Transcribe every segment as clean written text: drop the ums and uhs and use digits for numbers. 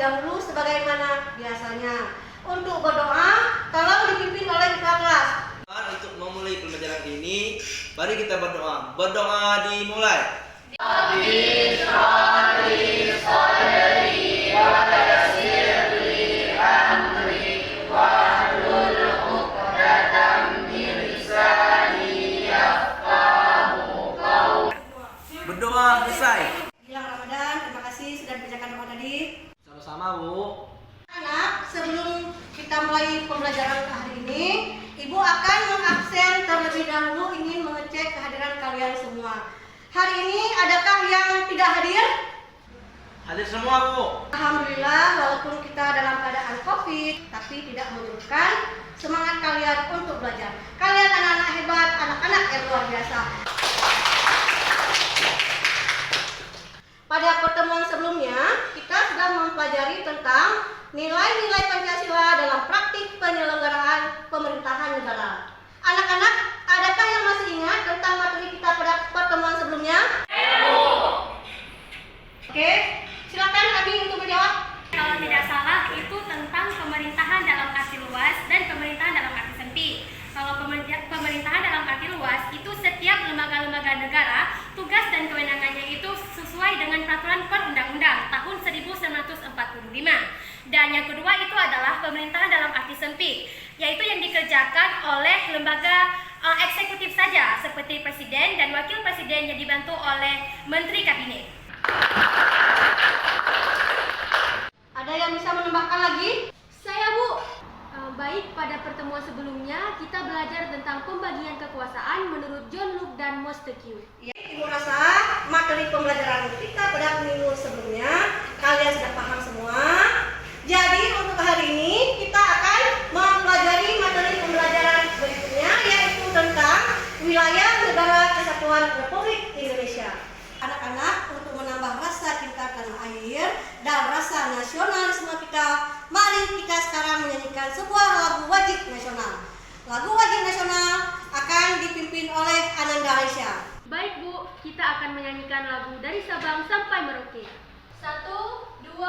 dahulu sebagaimana biasanya. Untuk berdoa, tolong dipimpin oleh ketua kelas. Untuk memulai pembelajaran ini, mari kita berdoa. Berdoa dimulai. Berdoa selesai. Bilang Ramadan, terima kasih sudah dibacakan doa tadi. Sama-sama, Bu. Anak, sebelum kita mulai pembelajaran hari ini, Ibu akan mengabsen terlebih dahulu ingin mengecek kehadiran kalian semua. Hari ini adakah yang tidak hadir? Hadir semua, Bu. Alhamdulillah, walaupun kita dalam keadaan COVID, tapi tidak menyurutkan semangat kalian untuk belajar. Kalian anak-anak hebat, anak-anak yang luar biasa. Pada pertemuan sebelumnya, kita sudah mempelajari tentang nilai-nilai Pancasila dalam praktik penyelenggaraan pemerintahan negara. Anak-anak, adakah yang masih ingat tentang materi kita pada pertemuan sebelumnya? Oke, silakan Abi untuk menjawab. Kalau tidak salah itu tentang pemerintahan dalam arti luas dan pemerintahan dalam arti sempit. Kalau pemerintahan dalam arti luas itu setiap lembaga-lembaga negara tugas dan kewenangannya itu sesuai dengan peraturan perundang-undang tahun 1945. Dan yang kedua itu adalah pemerintahan dalam arti sempit, yaitu yang dikerjakan oleh lembaga eksekutif saja seperti presiden dan wakil presiden yang dibantu oleh menteri kabinet. Ada yang bisa menambahkan lagi? Saya, Bu. Baik, pada pertemuan sebelumnya kita belajar tentang pembagian kekuasaan menurut John Locke dan Montesquieu. Ya, Ibu rasa materi pembelajaran kita pada minggu sebelumnya kalian sudah paham semua. Jadi untuk hari ini kita akan mempelajari materi pembelajaran berikutnya, yaitu tentang wilayah negara kesatuan Republik Indonesia. Anak-anak, untuk menambah rasa cinta tanah air dan rasa nasionalisme kita, mari kita sekarang menyanyikan sebuah lagu wajib nasional. Lagu wajib nasional akan dipimpin oleh Ananda Aisyah. Baik, Bu, kita akan menyanyikan lagu dari Sabang sampai Merauke. 1, 2,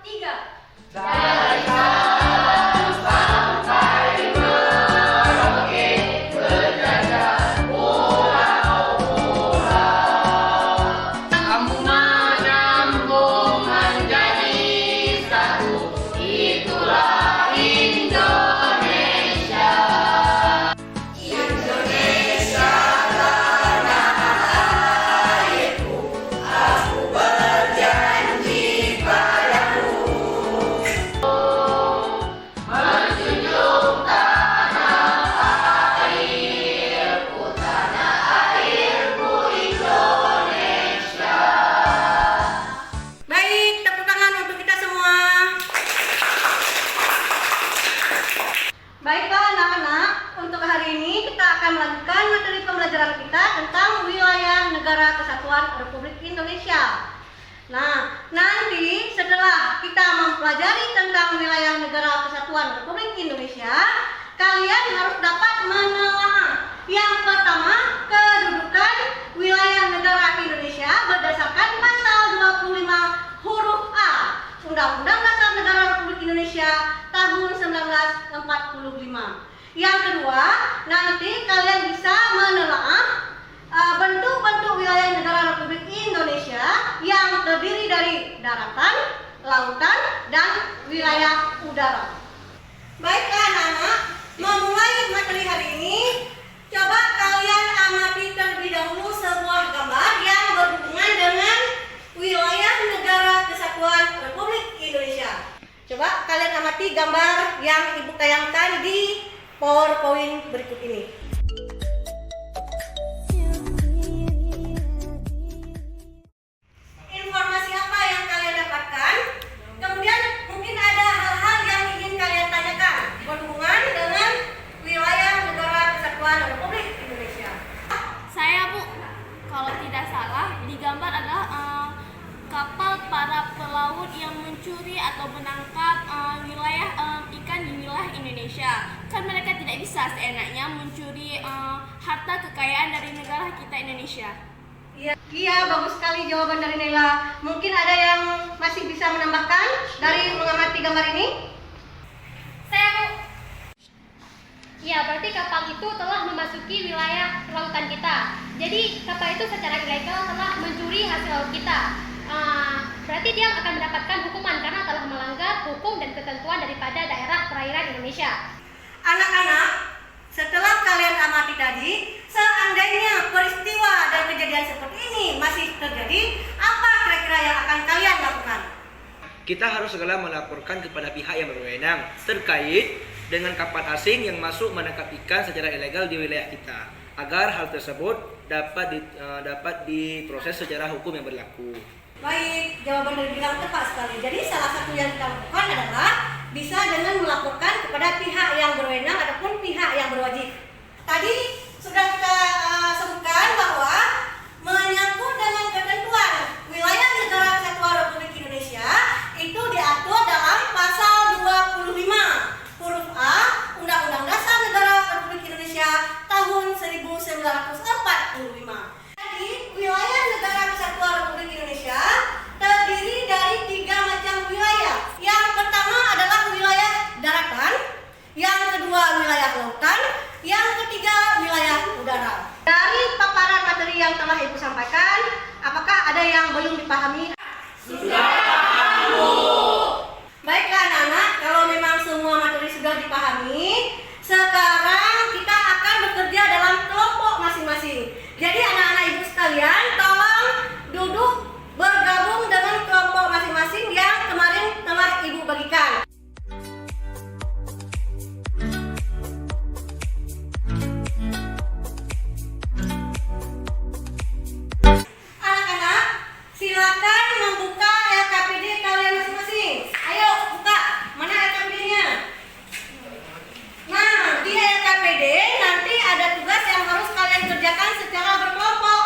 3. Dari Sabang sampai Merauke, berjajah pulau-pulau. Kamu menyambung menjadi satu, itulah Indonesia. Indonesia tanah airku, aku berjanji padamu. Menjunjung tanah airku Indonesia. Baik, tepuk tangan untuk kita semua. Baiklah anak-anak, untuk hari ini kita akan melanjutkan materi pembelajaran kita tentang wilayah negara kesatuan Republik Indonesia. Nah, nanti setelah kita mempelajari tentang wilayah negara kesatuan Republik Indonesia, kalian harus dapat menelaah. Yang pertama, kedudukan wilayah negara Indonesia berdasarkan pasal 25 huruf A Undang-Undang Dasar Negara Republik Indonesia tahun 1945. Yang kedua, nanti kalian bisa menelaah bentuk-bentuk wilayah negara Republik Indonesia yang terdiri dari daratan, lautan, dan wilayah udara. Baiklah anak-anak, memulai materi hari ini, coba kalian amati terlebih dahulu sebuah gambar yang berhubungan dengan wilayah negara kesatuan Republik Indonesia. Coba kalian amati gambar yang Ibu tayangkan di PowerPoint berikut ini. Informasi apa yang kalian dapatkan? Kemudian mungkin ada hal-hal yang ingin kalian tanyakan berhubungan dengan wilayah negara kesatuan Republik Indonesia. Saya, Bu, kalau tidak salah di gambar adalah kapal para pelaut yang mencuri atau menangkap ikan di wilayah Indonesia. Kan mereka tidak bisa seenaknya mencuri harta kekayaan dari negara kita Indonesia. Iya. Iya, bagus sekali jawaban dari Nela. Mungkin ada yang masih bisa menambahkan dari mengamati gambar ini? Saya Bu. Ya, berarti kapal itu telah memasuki wilayah lautan kita. Jadi kapal itu secara ilegal telah mencuri hasil laut kita. Berarti dia akan mendapatkan hukuman karena telah melanggar hukum dan ketentuan daripada daerah perairan Indonesia. Anak-anak, setelah kalian amati tadi, seandainya peristiwa dan kejadian seperti ini masih terjadi, apa kira-kira yang akan kalian lakukan? Kita harus segera melaporkan kepada pihak yang berwenang terkait dengan kapal asing yang masuk menangkap ikan secara ilegal di wilayah kita, agar hal tersebut dapat diproses secara hukum yang berlaku. Baik, jawaban dari bilang tepat sekali. Jadi salah satu yang kita lakukan adalah bisa dengan melaporkan kepada pihak yang berwenang ataupun pihak yang berwajib. Tadi sudah kita sebutkan bahwa menyangkut dengan ketentuan wilayah negara kesatuan Republik Indonesia itu diatur dalam pasal 25 huruf A Undang-Undang Dasar Negara Republik Indonesia tahun 1945. Jadi wilayah negara kesatuan Republik Indonesia terdiri dari 3 macam wilayah. Yang pertama adalah wilayah daratan, yang kedua wilayah lautan, yang ketiga wilayah udara. Dari paparan materi yang telah Ibu sampaikan, apakah ada yang belum dipahami? Sudah paham, Bu. Baiklah anak-anak, kalau memang semua materi sudah dipahami, sekarang kita akan bekerja dalam kelompok masing-masing. Jadi anak-anak Ibu sekalian, tolong duduk bergabung dengan kelompok masing-masing yang kemarin telah Ibu bagikan. Anak-anak, silakan membuka LKPD kalian masing-masing. Ayo buka, mana LKPD-nya? Nah, di LKPD nanti ada tugas yang harus kalian kerjakan secara berkelompok.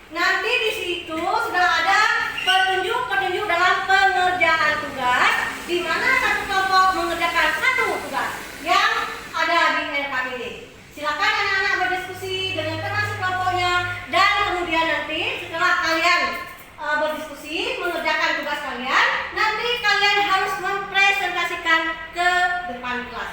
Nanti di situ sudah ada petunjuk-petunjuk dalam pengerjaan tugas, di mana satu kelompok mengerjakan satu tugas yang ada di LKPD. Silakan anak-anak berdiskusi dengan teman sekelompoknya, dan kemudian nanti setelah kalian berdiskusi mengerjakan tugas kalian, nanti kalian harus mempresentasikan ke depan kelas.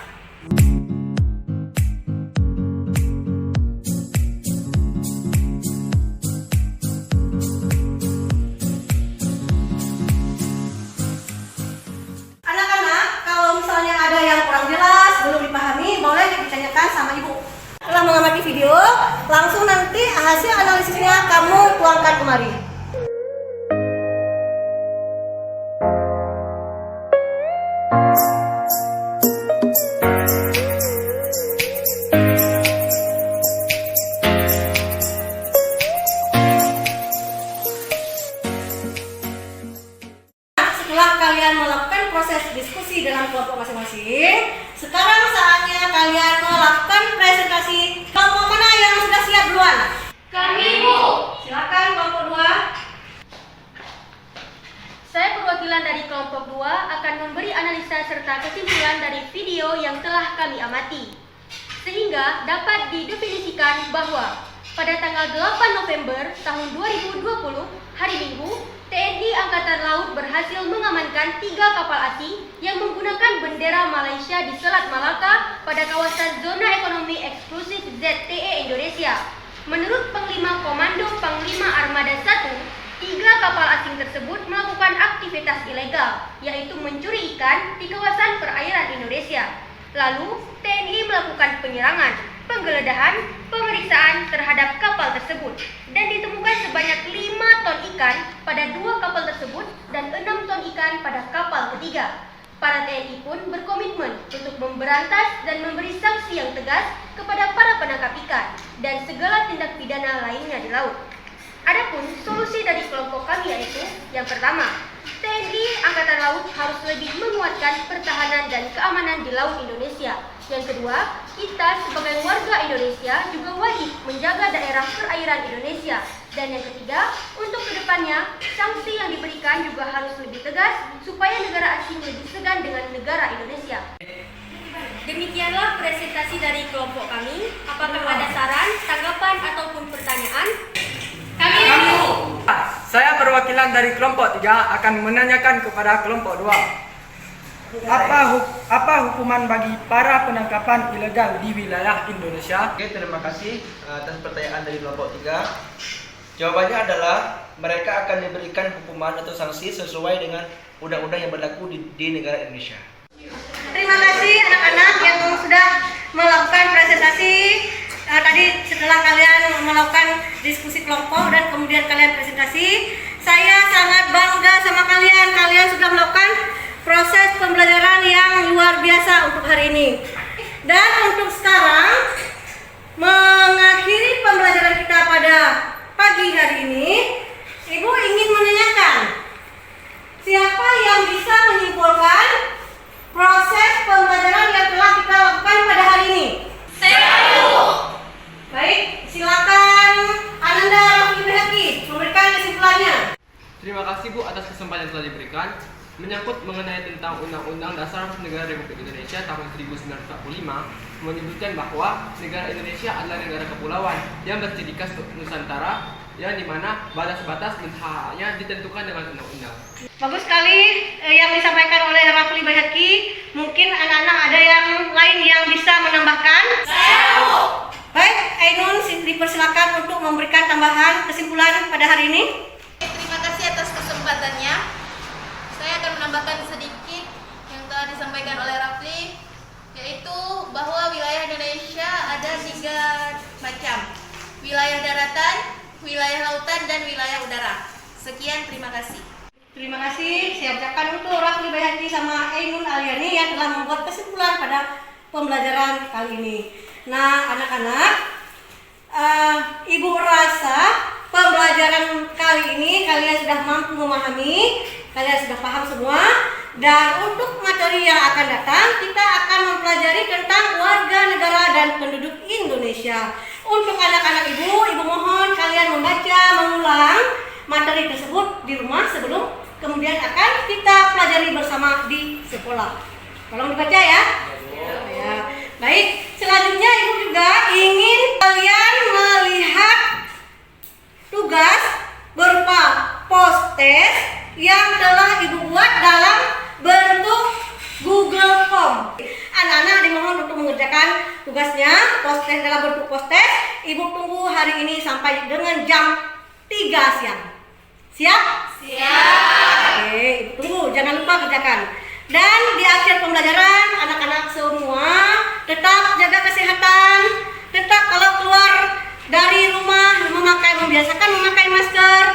Anak-anak, kalau misalnya ada yang kurang jelas, belum dipahami, boleh ditanyakan sama Ibu. Setelah mengamati video, langsung nanti hasil analisisnya kamu tuangkan kemari. Setelah kalian melakukan proses diskusi dalam kelompok masing-masing, sekarang saatnya kalian melakukan presentasi. Kelompok mana yang sudah siap duluan? Kami, Bu. Silakan kelompok 2. Saya perwakilan dari kelompok 2 akan memberi analisa serta kesimpulan dari video yang telah kami amati, sehingga dapat didefinisikan bahwa pada tanggal 8 November tahun 2020, hari Minggu, TNI Angkatan Laut berhasil mengamankan 3 kapal asing yang menggunakan bendera Malaysia di Selat Malaka pada kawasan Zona Ekonomi Eksklusif ZTE Indonesia. Menurut Panglima Komando Panglima Armada 1, 3 kapal asing tersebut melakukan aktivitas ilegal, yaitu mencuri ikan di kawasan perairan Indonesia. Lalu, TNI melakukan penyerangan, penggeledahan, pemeriksaan terhadap kapal tersebut, dan ditemukan sebanyak 5 ton ikan pada 2 kapal tersebut dan 6 ton ikan pada kapal ketiga. Para TNI pun berkomitmen untuk memberantas dan memberi sanksi yang tegas kepada para penangkap ikan dan segala tindak pidana lainnya di laut. Adapun solusi dari kelompok kami yaitu, yang pertama, TNI Angkatan Laut harus lebih menguatkan pertahanan dan keamanan di laut Indonesia. Yang kedua, kita sebagai warga Indonesia juga wajib menjaga daerah perairan Indonesia. Dan yang ketiga, untuk kedepannya, sanksi yang diberikan juga harus lebih tegas supaya negara asing lebih segan dengan negara Indonesia. Demikianlah presentasi dari kelompok kami. Apakah ada saran, tanggapan, ataupun pertanyaan? Kami Saya perwakilan dari kelompok 3 akan menanyakan kepada kelompok 2. Apa hukuman bagi para penangkapan ilegal di wilayah Indonesia? Oke, terima kasih atas pertanyaan dari kelompok 3. Jawabannya adalah mereka akan diberikan hukuman atau sanksi sesuai dengan undang-undang yang berlaku di negara Indonesia. Terima kasih anak-anak yang sudah melakukan presentasi. Tadi setelah kalian melakukan diskusi kelompok dan kemudian kalian presentasi, saya sangat bangga sama kalian. Kalian sudah melakukan proses pembelajaran yang luar biasa untuk hari ini. Dan untuk sekarang, mengakhiri pembelajaran kita pada pagi hari ini, Ibu ingin menanyakan, siapa yang bisa menyimpulkan proses pembelajaran yang telah kita lakukan pada hari ini? Baik, silakan Ananda Rafli Behaki memberikan kesimpulannya. Terima kasih Bu atas kesempatan yang telah diberikan. Menyangkut mengenai tentang Undang-Undang Dasar Negara Republik Indonesia tahun 1945 menyebutkan bahwa negara Indonesia adalah negara kepulauan yang berciri khas Nusantara, yang dimana batas-batas dan haknya ditentukan dengan undang-undang. Bagus sekali yang disampaikan oleh Rafli Behaki. Mungkin anak-anak ada yang lain yang bisa menambahkan? Baik, Ainun dipersilakan untuk memberikan tambahan kesimpulan pada hari ini. Terima kasih atas kesempatannya. Saya akan menambahkan sedikit yang telah disampaikan oleh Rafli, yaitu bahwa wilayah Indonesia ada 3 macam: wilayah daratan, wilayah lautan, dan wilayah udara. Sekian, terima kasih. Terima kasih. Saya ucapkan untuk Rafli Behaki sama Ainun Aliani yang telah membuat kesimpulan pada pembelajaran kali ini. Nah, anak-anak, Ibu rasa pembelajaran kali ini kalian sudah mampu memahami, kalian sudah paham semua. Dan untuk materi yang akan datang, kita akan mempelajari tentang warga negara dan penduduk Indonesia. Untuk anak-anak Ibu mohon kalian membaca, mengulang materi tersebut di rumah sebelum kemudian akan kita pelajari bersama di sekolah. Tolong dibaca ya. Ya. Baik, selanjutnya Ibu juga ingin kalian melihat tugas berupa post-test yang telah Ibu buat dalam bentuk Google Form. Anak-anak dimohon untuk mengerjakan tugasnya post-test dalam bentuk post-test. Ibu tunggu hari ini sampai dengan jam 3 siang. Siap? Siap. Oke, Ibu tunggu, jangan lupa kerjakan. Dan di akhir pembelajaran, anak-anak semua tetap jaga kesehatan, tetap kalau keluar dari rumah membiasakan memakai masker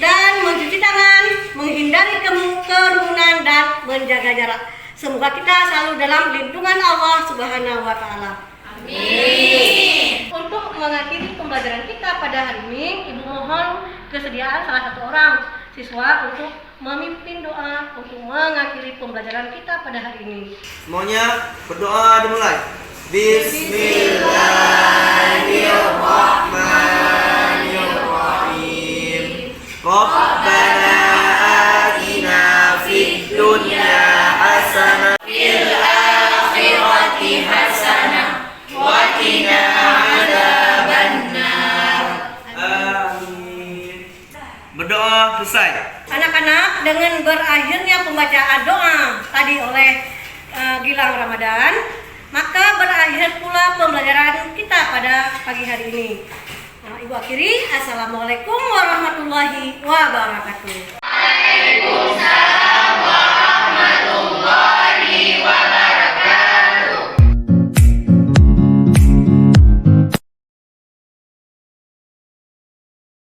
dan mencuci tangan, menghindari kerumunan dan menjaga jarak. Semoga kita selalu dalam lindungan Allah Subhanahu wa taala. Amin. Untuk mengakhiri pembelajaran kita pada hari ini, Ibu mohon kesediaan salah satu orang siswa untuk memimpin doa untuk mengakhiri pembelajaran kita pada hari ini. Semuanya berdoa dimulai. Bismillahirrahmanirrahim. Rabbana atina fid dunya hasanah fil akhirati hasanah wa qina adzabannar. Amin. Berdoa selesai. Anak-anak, dengan berakhirnya pembacaan doa tadi oleh Gilang Ramadan, maka berakhir pula pembelajaran kita pada pagi hari ini. Ibu akhiri, Assalamualaikum warahmatullahi wabarakatuh. Waalaikumsalam.